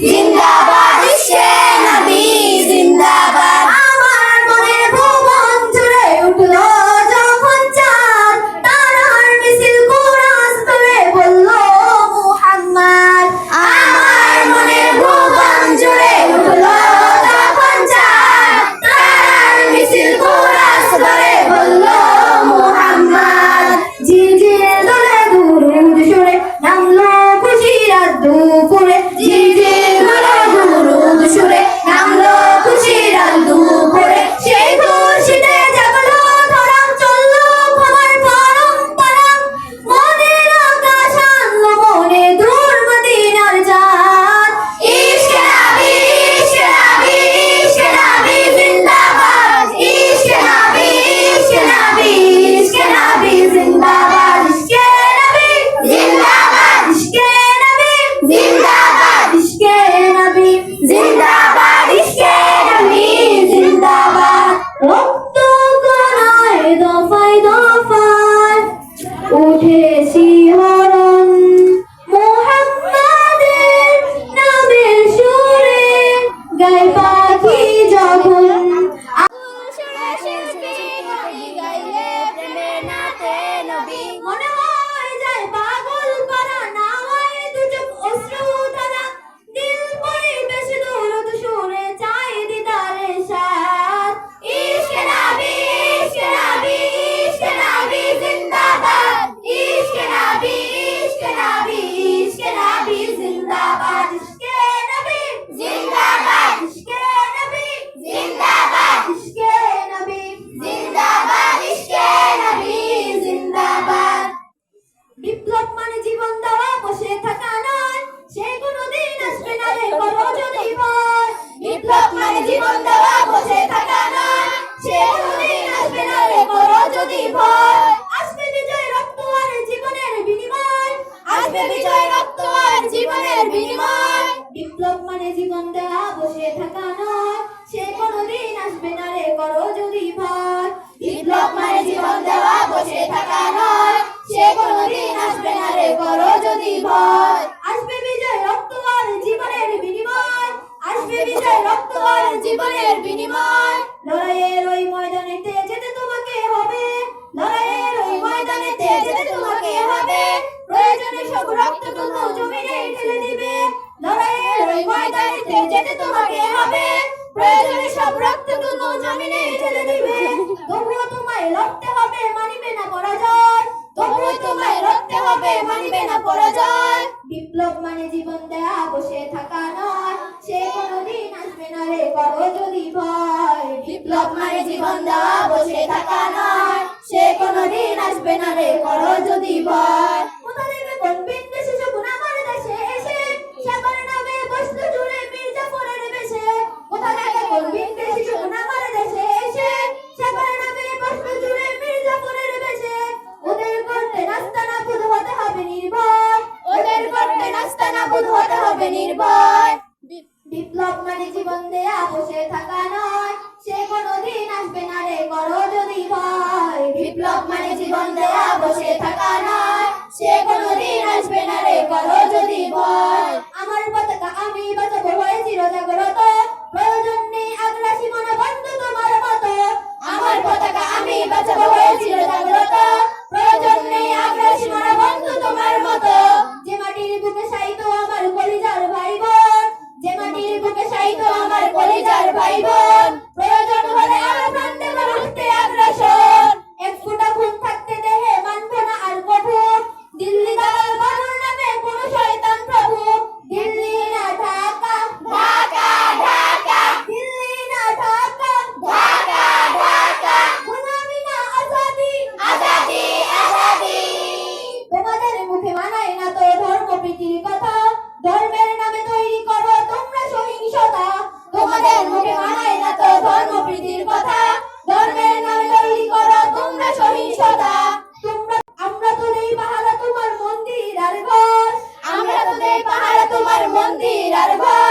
জিন্দাবাদ ইশকে নবী জিন্দাবাদ। আমার মনের ভুবন জুড়ে উঠলো যখন চাঁদ, তারার মিছিল কুরাস তুলে বলল মুহাম্মদ। আমার মনের ভুবন জুড়ে উঠলো যখন চাঁদ, তারার মিছিল কুরাস তুলে বলল মুহাম্মদ। ঝিলঝিল দোলে দুরুদ সুরে নামলো খুশির রাত দুপুরে, ঝিলঝিল দোলে দুরুদ সুরে নামলো খুশির রাত দুপুরে। সেই খুশিতে জাগলো ধরাম, চললো ক্ষমার পরম্পরা, মনের আকাশ আনলো মনে দূর মদিনার চাঁদ। ইশকে নবী ইশকে নবী ইশকে নবী জিন্দাবাদ, ইশকে নবী ইশকে নবী ইশকে নবী জিন্দাবাদ। ইশকে নবী জিন্দাবাদ, ইশকে নবী জিন্দাবাদ, ইশকে নবী জিন্দাবাদ, ইশকে নবী জিন্দাবাদ। রক্ত কণায় দফায় দফায় উঠে শিহরণ, মুহাম্মাদের নামের সুরে গায় পাখি যখন। মনে হয় যায় পাগল পারা, না হয় দু চোখ অশ্রু ধারা, দিল পরিবেশ দরুদ সুরে চায় দিদারে সাথ। ইশকে নবী ইশকে নবী ইশকে নবী জিন্দাবাদ, ইশকে নবী ইশকে নবী ইশকে নবী জিন্দাবাদ। ইশকে নবী জিন্দাবাদ, ইশকে নবী জিন্দাবাদ, ইশকে নবী জিন্দাবাদ, ইশকে নবী জিন্দাবাদ। বিপ্লব মানে জীবন দেওয়া, বসে থাকা নয়, সে কোনোদিন আসবে না রে করো যদি ভয়। বিপ্লব মানে জীবন দেওয়া, বসে থাকা নয়, সে কোনোদিন আসবে না রে করো যদি ভয়। আসবে বিজয় রক্ত আর জীবনের বিনিময়, আসবে বিজয় রক্ত আর জীবনের বিনিময়। বিপ্লব মানে জীবন দেওয়া, বসে থাকা নয়, সে কোনোদিন আসবে না রে করো যদি ভয়। বিপ্লব মানে জীবন দেওয়া, বসে থাকা নয়, সে কোনোদিন আসবে না রে করো যদি ভয়। আসবে বিজয় রক্ত আর জীবনের বিনিময়, আসবে বিজয় রক্ত আর জীবনের বিনিময়। লড়াইয়ের ওই ময়দানেতে যেতে তোমাকে হবে, লড়াইয়ের ওই ময়দানেতে যেতে তোমাকে হবে, প্রয়োজনে সব রক্তটুকু জমিনে ঢেলে দিবে। লড়াইয়ের ওই ময়দানেতে যেতে তোমাকে হবে, প্রয়োজনে সব রক্তটুকু জমিনে ঢেলে দিবে। তবুও তোমায় লড়তে হবে, মানিবে না পরাজয়, তবুও তোমায় লড়তে হবে, মানিবে না পরাজয়। বিপ্লব মানে জীবন দেয়া, বসে থাকা নয়, সে কোনোদিন আসবে না রে করো যদি ভয়। বিপ্লব মানে জীবন দেওয়া, বসে থাকা নয়, সে কোনোদিন আসবে না রে করো যদি ভয়। কোথা থেকে কোন বিদ্বেষী শকুন আমার দেশে এসে, সেবার নামে বসলো জুড়ে মির্জাফরের বেশে। কোথা থেকে কোন বিদ্বেষী শকুন আমার দেশে এসে, সেবার নামে বসলো জুড়ে মির্জাফরের বেশে। ওদের করতে নাস্তানাবুদ হতে হবে নির্ভয়, ওদের করতে নাস্তানাবুদ হতে হবে নির্ভয়। বিপ্লব মানে জীবন দেয়া, বসে থাকা নয়, সে কোনোদিন আসবে না রে করো যদি ভয়। বিপ্লব মানে জীবন দেয়া, বসে থাকা নয়, সে কোনোদিন আসবে না রে করো যদি ভয়। আমার পতাকা আমি বাঁচাবো হয়ে চিরজাগ্রত, প্রয়োজন নেই আগ্রাসী মনোবন্ধ তোমার মতো। আমার পতাকা আমি বাঁচাবো হয়ে চিরজাগ্রত, প্রয়োজন নেই আগ্রাসী মনোবন্ধ তোমার মতো। যে মাটির বুকে শায়িত আমার কলিজার ভাই বোন, যে মাটির বুকে শায়িত আমার কলিজার ভাই বোন, প্রয়োজন হলে আর প্রাণ দেব রুখতে আগ্রাসন। এক ফোঁটা খুন থাকতে দেহে মানব না আর কঠোর, দিল্লি দালাল বানুর নামে কোন শয়তান প্রভু। দিল্লি না ঢাকা, ঢাকা ঢাকা, দিল্লি না ঢাকা, ঢাকা ঢাকা, গোলামি না আজাদি, আজাদি আজাদি। তোমাদের মুখে মানায় না তো ধর্ম প্রীতির কথা, ধর্মের নামে তৈরি করো তোমরা সহিংসতা। তোমাদের মুখে মানায় না তো ধর্ম প্রীতির কথা, ধর্মের নামে তৈরি করো তোমরা সহিংসতা। আমরা তো দেই পাহারা তোমার মন্দির আর ঘর, আমরা তো দেই পাহারা তোমার মন্দির আর ঘর।